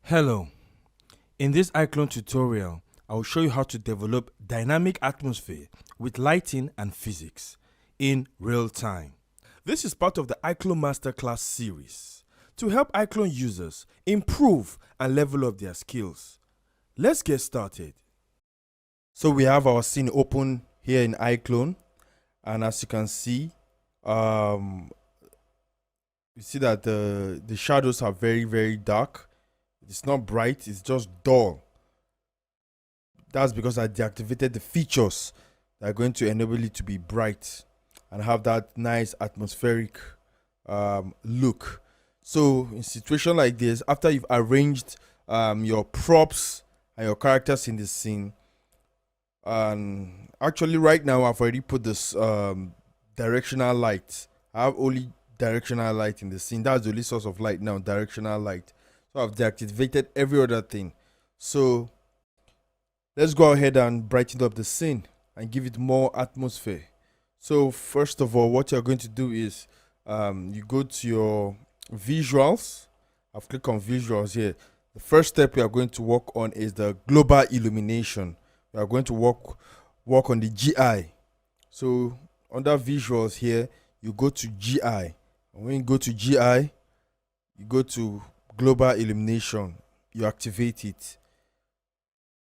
Hello, in this iClone tutorial, I will show you how to develop dynamic atmosphere with lighting and physics in real time. This is part of the iClone Masterclass series to help iClone users improve and level up their skills. Let's get started. So we have our scene open here in iClone, and as you can see, you see that the shadows are very dark. It's not bright, it's just dull. That's because I deactivated the features that are going to enable it to be bright and have that nice atmospheric look. So in situation like this, after you've arranged your props and your characters in the scene, and actually right now I've already put this directional light. I have only directional light in the scene. That's the only source of light now, directional light. So I've deactivated every other thing. So let's go ahead and brighten up the scene and give it more atmosphere. So first of all, what you're going to do is you go to your visuals. I've clicked on visuals here. The first step we are going to work on is the global illumination. We are going to work on the GI. So under visuals here, you go to GI. And when you go to GI, you go to global illumination. You activate it.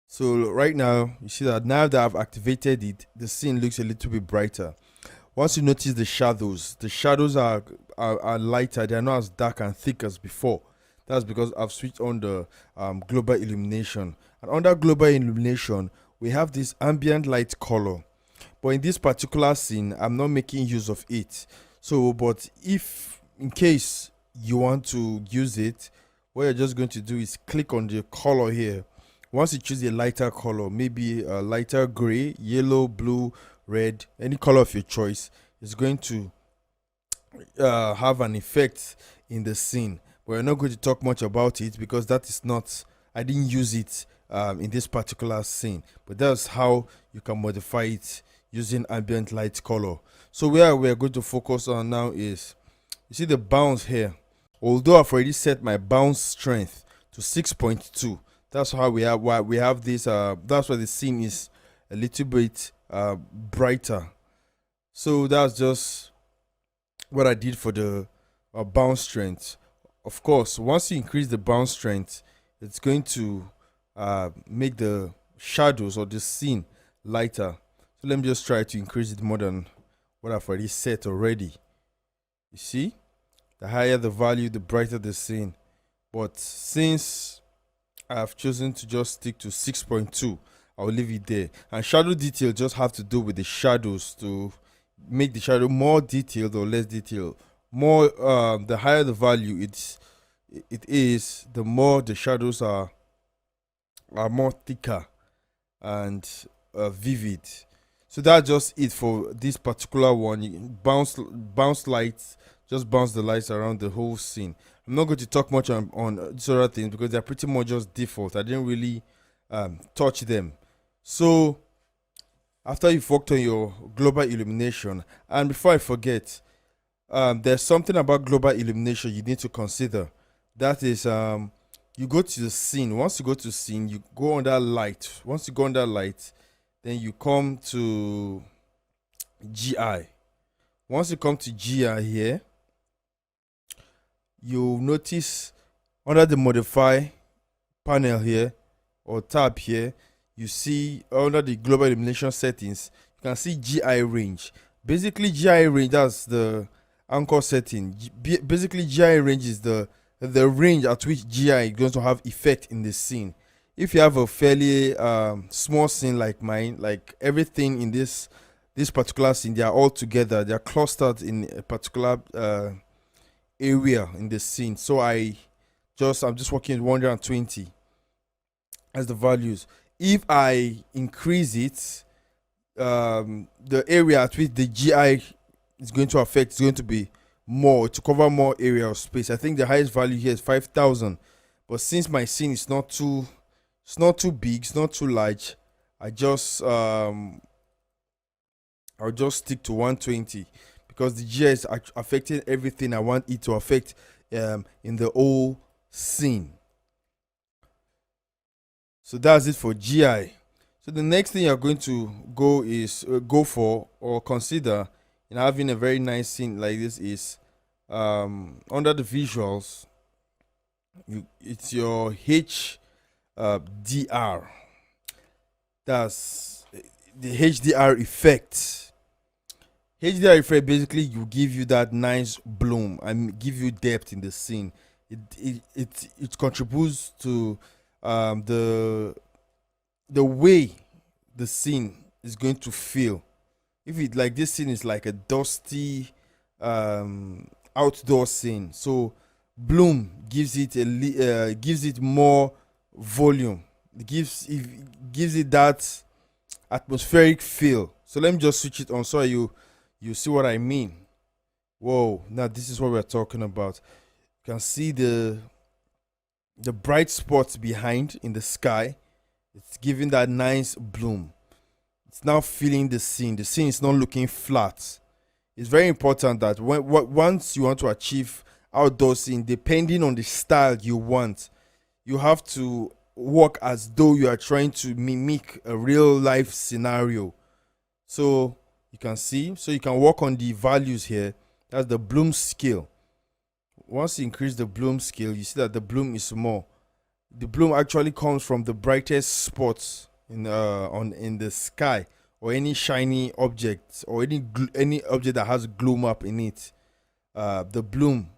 So right now, you see that now that I've activated it, the scene looks a little bit brighter. Once you notice the shadows are lighter. They're not as dark and thick as before. That's because I've switched on the global illumination. And under global illumination, we have this ambient light color. But in this particular scene, I'm not making use of it. So, but if in case you want to use it, what you're just going to do is click on the color here. Once you choose a lighter color, maybe a lighter gray, yellow, blue, red, any color of your choice, it's going to have an effect in the scene. We're not going to talk much about it because that is not, I didn't use it in this particular scene, but that's how you can modify it using ambient light color. So where we're going to focus on now is, you see the bounce here. Although I've already set my bounce strength to 6.2, that's how we have this. That's why the scene is a little bit brighter. So that's just what I did for the bounce strength. Of course, once you increase the bounce strength, it's going to make the shadows or the scene lighter. So let me just try to increase it more than what I've already set already. You see, the higher the value, the brighter the scene. But since I've chosen to just stick to 6.2, I'll leave it there. And shadow detail just have to do with the shadows to make the shadow more detailed or less detailed. More the higher the value it is, the more the shadows are more thicker and vivid. So that's just it for this particular one. You bounce lights, just bounce the lights around the whole scene. I'm not going to talk much on these other things because they're pretty much just default. I didn't really touch them. So after you've worked on your global illumination, and before I forget, there's something about global illumination you need to consider. That is, you go to the scene. Once you go to scene, you go under light. Once you go under light, then you come to GI. Once you come to GI here, you'll notice under the modify panel here or tab here, you see under the global illumination settings, you can see GI range. Basically, GI range, that's the anchor setting. Basically, GI range is the range at which GI is going to have effect in the scene. If you have a fairly small scene like mine, like everything in this particular scene, they are all together. They are clustered in a particular area in the scene. So I'm just working with 120 as the values. If I increase it, the area at which the GI is going to affect is going to be more, to cover more area of space. I think the highest value here is 5,000, but since my scene is not too big, it's not too large, I'll just stick to 120 because the GI is affecting everything I want it to affect in the whole scene. So that's it for GI. So the next thing you're going to go for or consider in having a very nice scene like this is under the visuals. It's your HDR. That's the HDR effect. HDR effect basically you give you that nice bloom and give you depth in the scene. It contributes to the way the scene is going to feel. If it like this scene is like a dusty outdoor scene, so bloom gives it more volume. It gives it that atmospheric feel. So let me just switch it on so you see what I mean. Whoa! Now this is what we're talking about. You can see the bright spots behind in the sky. It's giving that nice bloom. It's now filling the scene. The scene is not looking flat. It's very important that once you want to achieve outdoor scene, depending on the style you want, you have to work as though you are trying to mimic a real life scenario. So you can see, so you can work on the values here. That's the bloom scale. Once you increase the bloom scale, you see that the bloom is more. The bloom actually comes from the brightest spots in the sky, or any shiny object, or any object that has gloom up in it. The bloom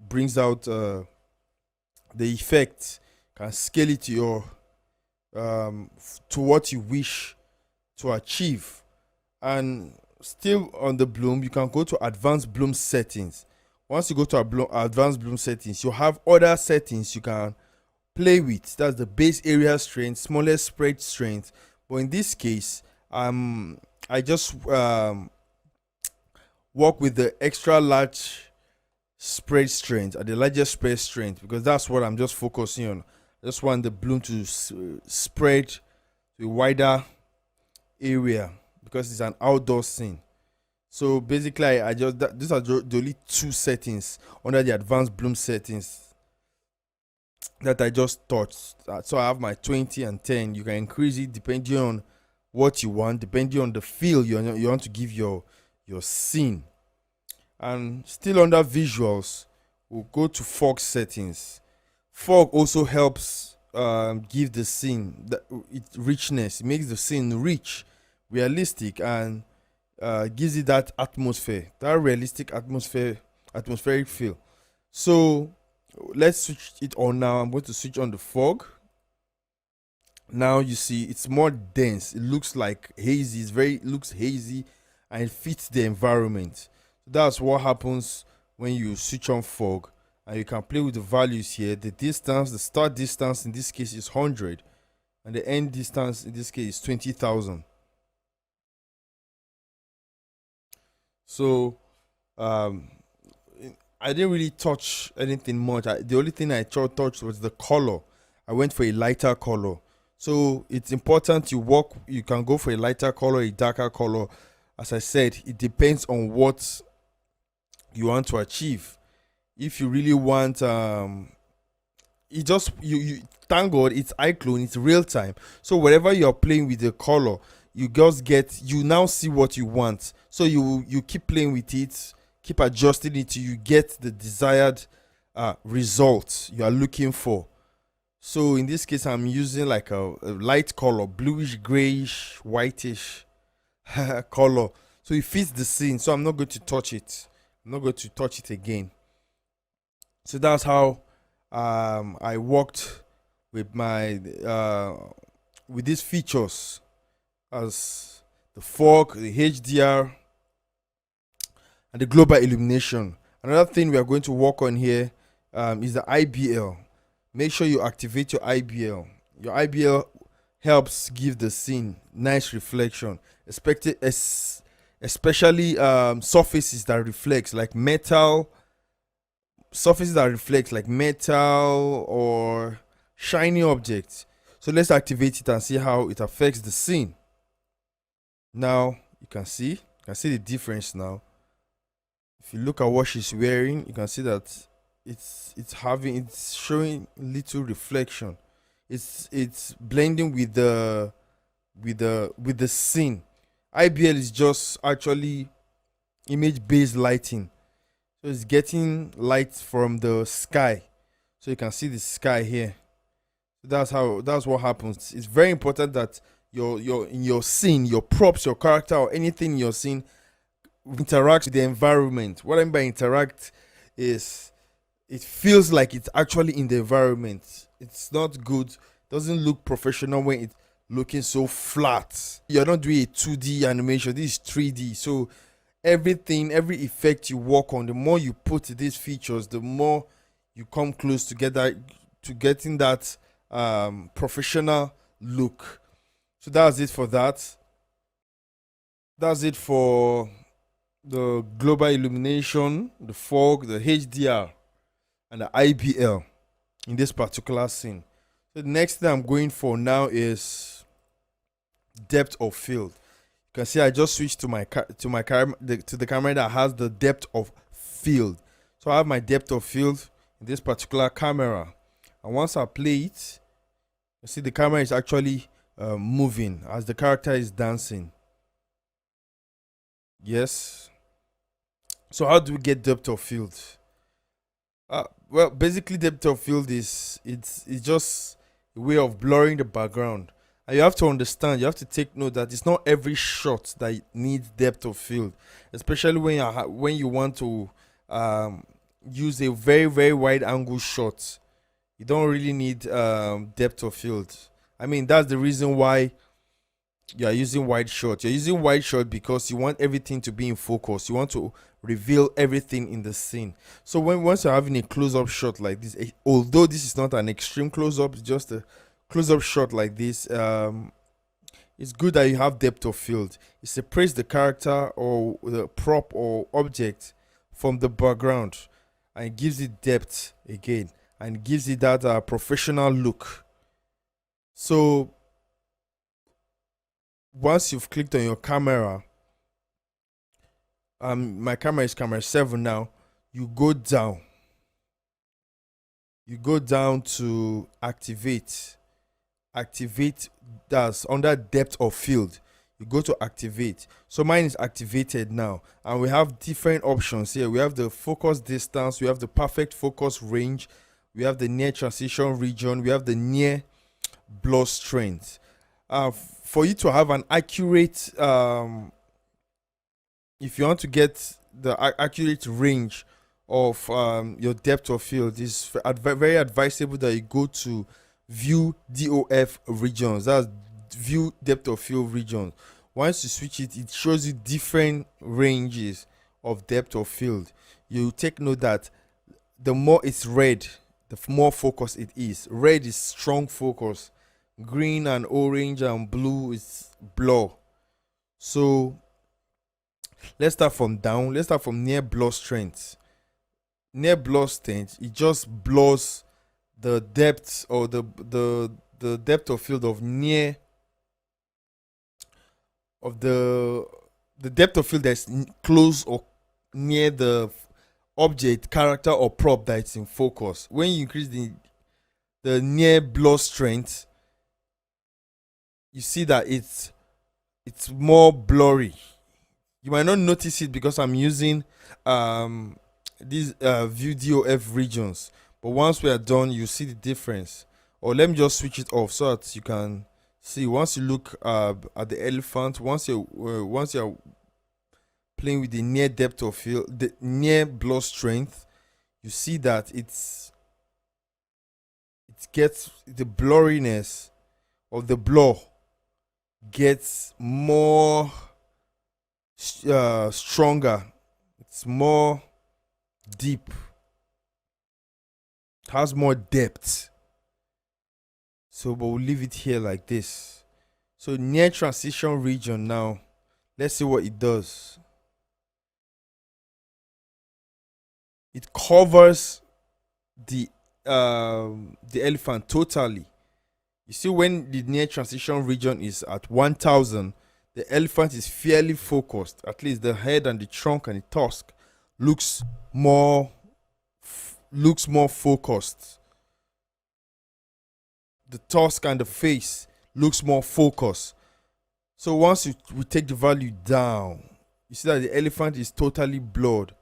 brings out the effect. Can scale it to your to what you wish to achieve. And still on the bloom, you can go to advanced bloom settings. Once you go to advanced bloom settings, you have other settings you can play with. That's the base area strength, smallest spread strength. But in this case, I just work with the extra large spread strength, at the largest spread strength, because that's what I'm just focusing on. I just want the bloom to spread to a wider area because it's an outdoor scene. So basically, these are the only two settings under the advanced bloom settings that I just touched. So I have my 20 and 10. You can increase it depending on what you want, depending on the feel you want to give your scene. And still under visuals, we'll go to fog settings. Fog also helps give the scene richness. It makes the scene rich, realistic, and gives it that atmosphere, that realistic atmospheric feel. So let's switch it on now. I'm going to switch on the fog. Now you see it's more dense. It looks like hazy. It looks hazy, and it fits the environment. That's what happens when you switch on fog, and you can play with the values here. The distance, the start distance in this case is 100, and the end distance in this case is 20,000. So I didn't really touch anything much. The only thing I touched was the color. I went for a lighter color. So it's important you can go for a lighter color, a darker color. As I said, it depends on what you want to achieve. If you really want you thank God it's iClone, it's real time. So wherever you're playing with the color, you now see what you want. So you keep playing with it, keep adjusting it till you get the desired result you are looking for. So in this case, I'm using like a light color, bluish, grayish, whitish color. So it fits the scene. So I'm not going to touch it. I'm not going to touch it again. So that's how I worked with my with these features, as the fog, the HDR, and the global illumination. Another thing we are going to work on here is the IBL. Make sure you activate your IBL. Your IBL helps give the scene nice reflection, especially surfaces that reflect like metal, or shiny objects. So let's activate it and see how it affects the scene. Now you can see the difference now. If you look at what she's wearing, you can see that it's showing little reflection. It's blending with the scene. IBL is just actually image based lighting. So it's getting light from the sky. So you can see the sky here. That's what happens. It's very important that your in your scene, your props, your character, or anything in your scene interacts with the environment. What I mean by interact is it feels like it's actually in the environment. It's not good. Doesn't look professional when it's looking so flat. You're not doing a 2D animation. This is 3D. So everything, every effect you work on, the more you put these features, the more you come close together to getting that professional look. So that's it for that. That's it for the global illumination, the fog, the HDR, and the IBL in this particular scene. So the next thing I'm going for now is depth of field. You can see I just switched to the camera that has the depth of field. So I have my depth of field in this particular camera, and once I play it, you see the camera is actually moving as the character is dancing. Yes. So how do we get depth of field? Well, basically, depth of field is it's just a way of blurring the background. And you have to understand, you have to take note that it's not every shot that needs depth of field, especially when you want to use a very wide angle shot. You don't really need depth of field. I mean, that's the reason why you are using wide shot. You're using wide shot because you want everything to be in focus. You want to reveal everything in the scene. So once you're having a close-up shot like this, although this is not an extreme close-up, it's just a close-up shot like this, it's good that you have depth of field. It separates the character or the prop or object from the background, and it gives it depth again, and it gives it that professional look. So once you've clicked on your camera, my camera is camera 7 now, you go down to activate. That's under depth of field. You go to activate. So mine is activated now, and we have different options here. We have the focus distance, we have the perfect focus range, we have the near transition region, we have the near blur strength. For you to have an accurate if you want to get the accurate range of your depth of field, it's very advisable that you go to view DOF regions. That's view depth of field regions. Once you switch it, it shows you different ranges of depth of field. You take note that the more it's red, the more focus it is. Red is strong focus. Green and orange and blue is blur. So let's start from down. Let's start from near blur strength. Near blur strength, it just blurs the depth or the depth of field of near of the depth of field that's close or near the object, character, or prop that's in focus. When you increase the near blur strength, you see that it's more blurry. You might not notice it because I'm using these view DOF regions, but once we are done, you see the difference. Or let me just switch it off so that you can see. Once you look at the elephant, once you're playing with the near depth of field, the near blur strength, you see that it gets the blurriness of the blur gets more stronger. It's more deep. It has more depth. So, but we'll leave it here like this. So near transition region now. Let's see what it does. It covers the elephant totally. You see, when the near transition region is at 1000, the elephant is fairly focused. At least the head and the trunk and the tusk looks more focused. the tusk and the face looks more focused. So once we take the value down, you see that the elephant is totally blurred.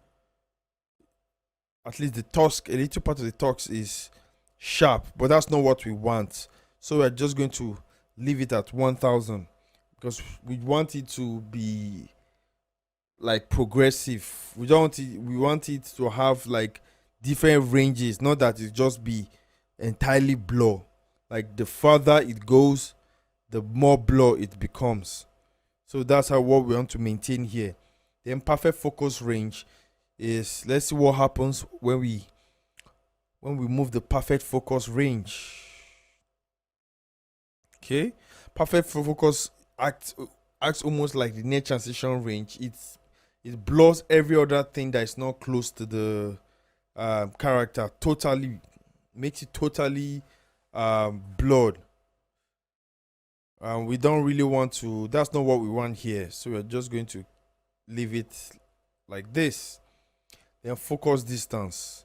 At least the tusk, a little part of the tusk is sharp, but that's not what we want. So we're just going to leave it at 1000 because we want it to be like progressive. We don't want it, we want it to have like different ranges, not that it just be entirely blur. Like the further it goes, the more blur it becomes. So that's how what we want to maintain here. The imperfect focus range is, let's see what happens when we move the perfect focus range. Okay, perfect focus acts almost like the near transition range. It blurs every other thing that is not close to the character totally, makes it totally blurred. We don't really want to, that's not what we want here, so we're just going to leave it like this. Then focus distance,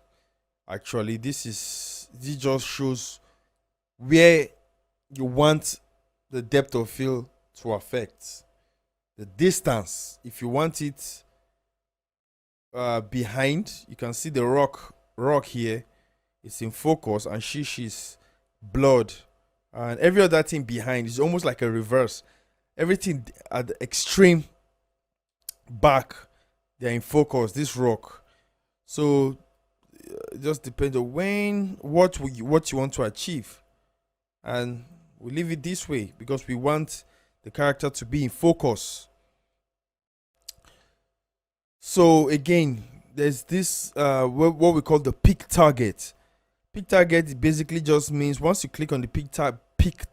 actually this just shows where you want the depth of field to affect. The distance, if you want it behind, you can see the rock here, it's in focus, and she's blurred, and every other thing behind is almost like a reverse. Everything at the extreme back, they're in focus, this rock. So it just depends on what you want to achieve, and we leave it this way because we want the character to be in focus. So again, there's this what we call the peak target. Peak target basically just means once you click on the peak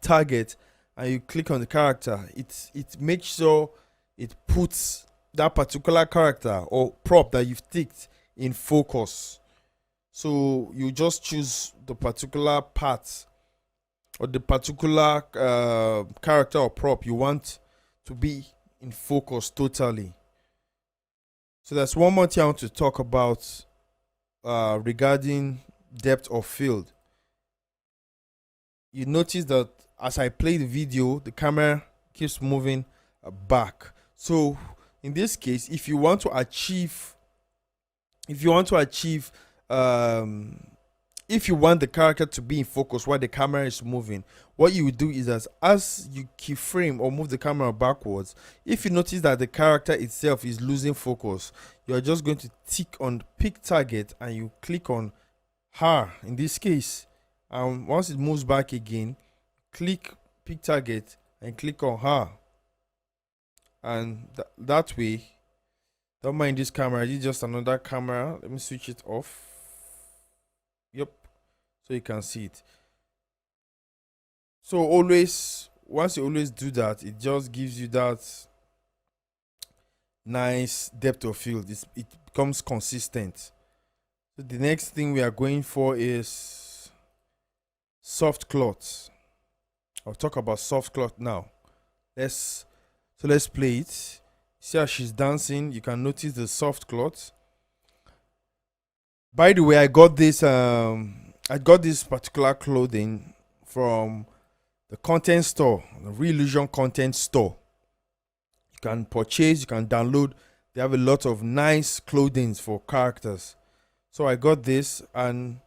target and you click on the character, it makes sure it puts that particular character or prop that you've ticked in focus. So you just choose the particular part or the particular character or prop you want to be in focus totally. So that's one more thing I want to talk about regarding depth of field. You notice that as I play the video, the camera keeps moving back. So in this case, if you want to achieve if you want the character to be in focus while the camera is moving, what you would do is that as you keyframe or move the camera backwards, if you notice that the character itself is losing focus, you are just going to tick on pick target and you click on her in this case, and once it moves back again, click pick target and click on her, and that way, don't mind this camera, it's just another camera. Let me switch it off. Yep, so you can see it. So once you always do that, it just gives you that nice depth of field. It becomes consistent. So the next thing we are going for is soft cloth. I'll talk about soft cloth now. Let's play it. See how she's dancing. You can notice the soft cloth. By the way, I got this particular clothing from the content store, the Reallusion content store. You can purchase, you can download. They have a lot of nice clothing for characters. So I got this, and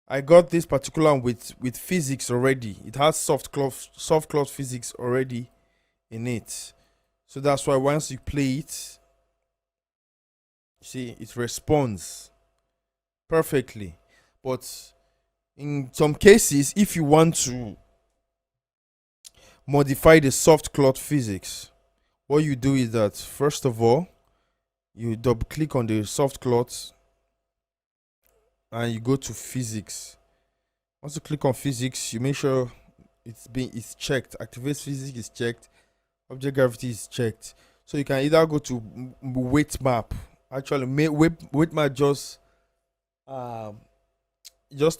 I got this particular one with physics already. It has soft cloth physics already in it. So that's why once you play it, see, it responds perfectly. But in some cases, if you want to modify the soft cloth physics, what you do is that first of all, you double click on the soft cloth and you go to physics. Once you click on physics, you make sure it's checked. Activate physics is checked. Object gravity is checked. So you can either go to weight map. Actually, weight map just a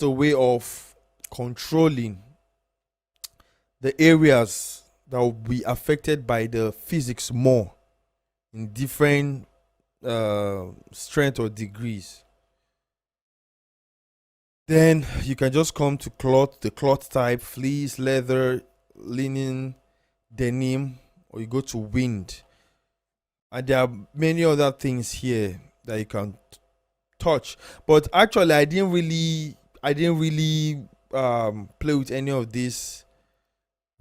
way of controlling the areas that will be affected by the physics more in different strength or degrees. Then you can just come to cloth, the cloth type, fleece, leather, linen, denim, or you go to wind. And there are many other things here that you can touch. But actually, I didn't really play with any of these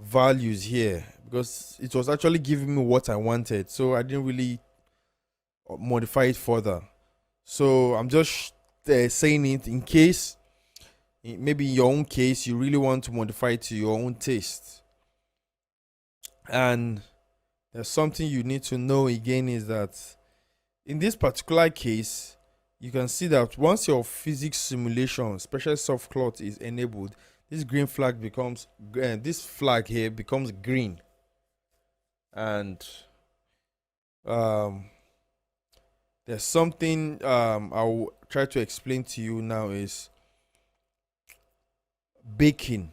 values here because it was actually giving me what I wanted. So I didn't really modify it further. So I'm just saying it in case, maybe in your own case, you really want to modify it to your own taste. And there's something you need to know again is that in this particular case, you can see that once your physics simulation, special soft cloth, is enabled, this green flag becomes this flag here becomes green. And there's something I'll try to explain to you now is baking.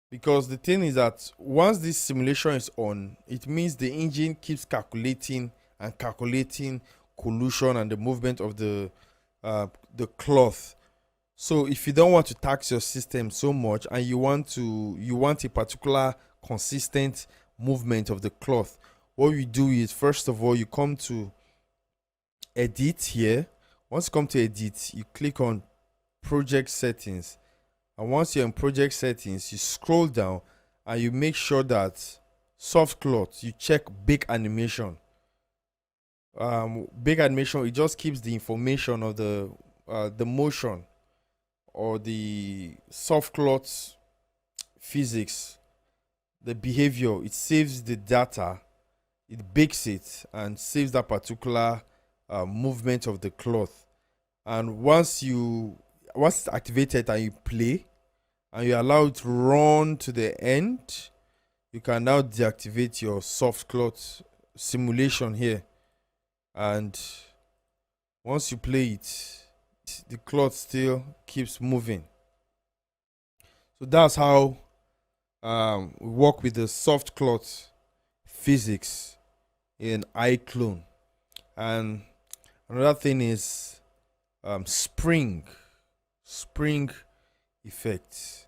Because the thing is that once this simulation is on, it means the engine keeps calculating and calculating collision and the movement of the cloth. So if you don't want to tax your system so much and you want a particular consistent movement of the cloth, what you do is, first of all, you come to edit here. Once you come to edit, you click on project settings. And once you're in project settings, you scroll down and you make sure that soft cloth, you check bake animation. Bake animation, it just keeps the information of the motion or the soft cloth physics, the behavior. It saves the data, it bakes it and saves that particular movement of the cloth. And once it's activated and you play and you allow it to run to the end, you can now deactivate your soft cloth simulation here. And once you play it, the cloth still keeps moving. So that's how we work with the soft cloth physics in iClone. And another thing is spring effect.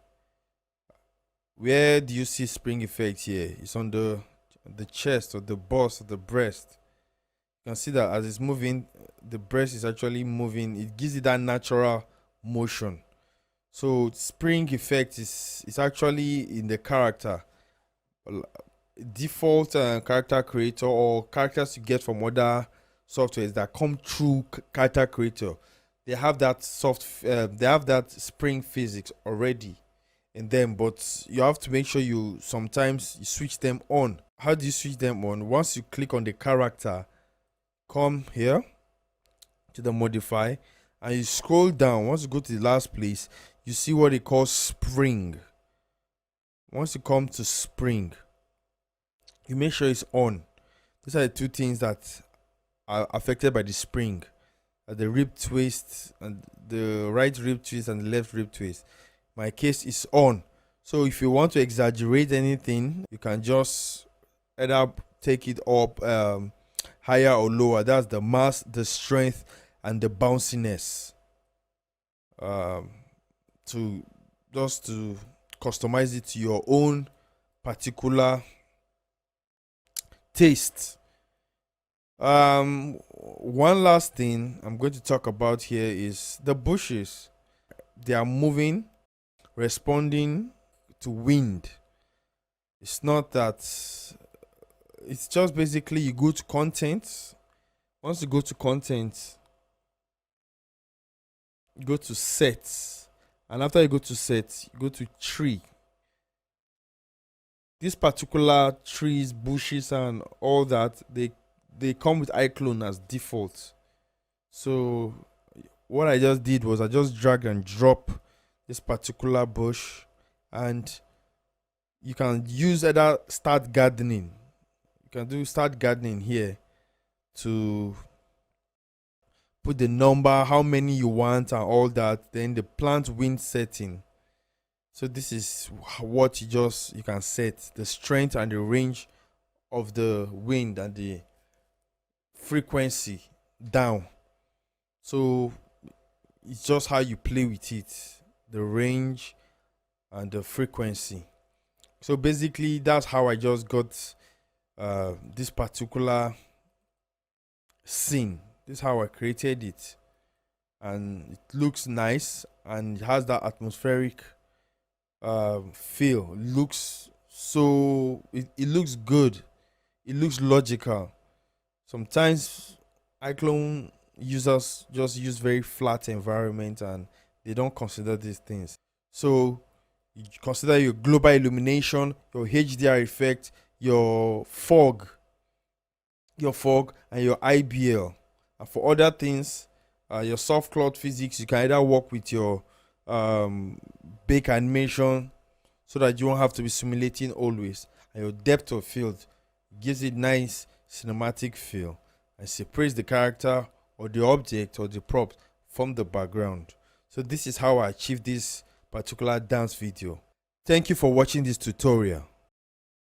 Where do you see spring effect here? It's on the chest or the bust or the breast. You can see that as it's moving, the breast is actually moving. It gives it that natural motion. So spring effect is actually in the character. Default character creator or characters you get from other softwares that come through character creator, they have that spring physics already in them, but you have to make sure you switch them on. How do you switch them on? Once you click on the character, come here to the modify and you scroll down. Once you go to the last place, you see what they call spring. Once you come to spring, you make sure it's on. These are the two things that are affected by the spring: the rib twist, and the right rib twist and the left rib twist. My case is on. So if you want to exaggerate anything, you can just either take it up higher or lower. That's the mass, the strength, and the bounciness. To customize it to your own particular taste. One last thing I'm going to talk about here is the bushes. They are moving, responding to wind. It's not that, it's just basically you go to content. Once you go to content, you go to sets, and after you go to sets, you go to tree. These particular trees, bushes, and all that, they come with iClone as default. So what I just did was I just drag and drop this particular bush, and you can use either start gardening. You can do start gardening here to put the number, how many you want, and all that. Then the plant wind setting. So this is what you can set the strength and the range of the wind and the frequency down. So It's just how you play with it, the range and the frequency. So basically, that's how I just got this particular scene. This is how I created it, and it looks nice and it has that atmospheric feel. It looks so. It looks good. It looks logical. Sometimes iClone users just use very flat environment and they don't consider these things. So you consider your global illumination, your HDR effect, your fog, and your IBL. And for other things, your soft cloud physics, you can either work with your bake animation so that you won't have to be simulating always. And your depth of field gives it nice cinematic feel and separates the character or the object or the prop from the background. So this is how I achieved this particular dance video. Thank you for watching this tutorial.